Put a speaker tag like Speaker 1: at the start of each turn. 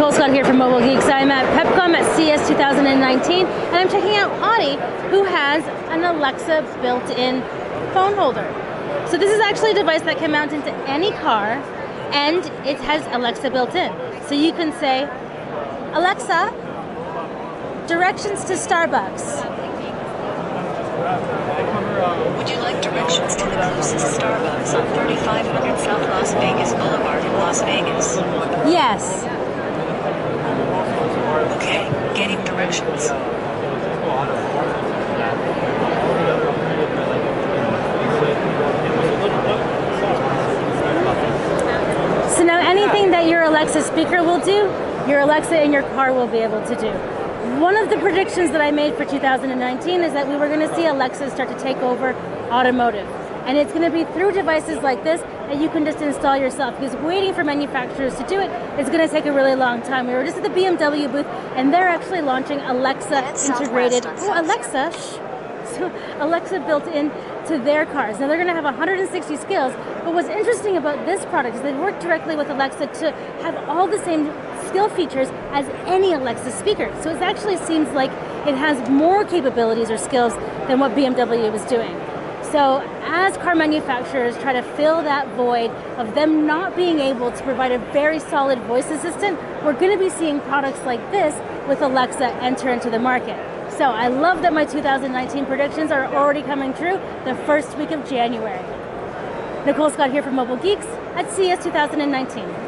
Speaker 1: Nicole Scott here from Mobile Geeks. I'm at PepCom at CES 2019, and I'm checking out iOttie, who has an Alexa built-in phone holder. So this is actually a device that can mount into any car, and it has Alexa built in. So you can say, Alexa, directions to Starbucks.
Speaker 2: Would you like directions to the closest Starbucks on 3500 South Las Vegas Boulevard in Las Vegas?
Speaker 1: Yes.
Speaker 2: Okay, getting directions.
Speaker 1: So now anything that your Alexa speaker will do, your Alexa in your car will be able to do. One of the predictions that I made for 2019 is that we were going to see Alexa start to take over automotive. And it's going to be through devices like this that you can just install yourself, because waiting for manufacturers to do it is going to take a really long time. We were just at the BMW booth, and they're actually launching Alexa integrated. Oh, Alexa! Shh. So Alexa built in to their cars. Now they're going to have 160 skills, but what's interesting about this product is they work directly with Alexa to have all the same skill features as any Alexa speaker. So it actually seems like it has more capabilities or skills than what BMW was doing. So as car manufacturers try to fill that void of them not being able to provide a very solid voice assistant, we're going to be seeing products like this with Alexa enter into the market. So I love that my 2019 predictions are already coming true the first week of January. Nicole Scott here from Mobile Geeks at CES 2019.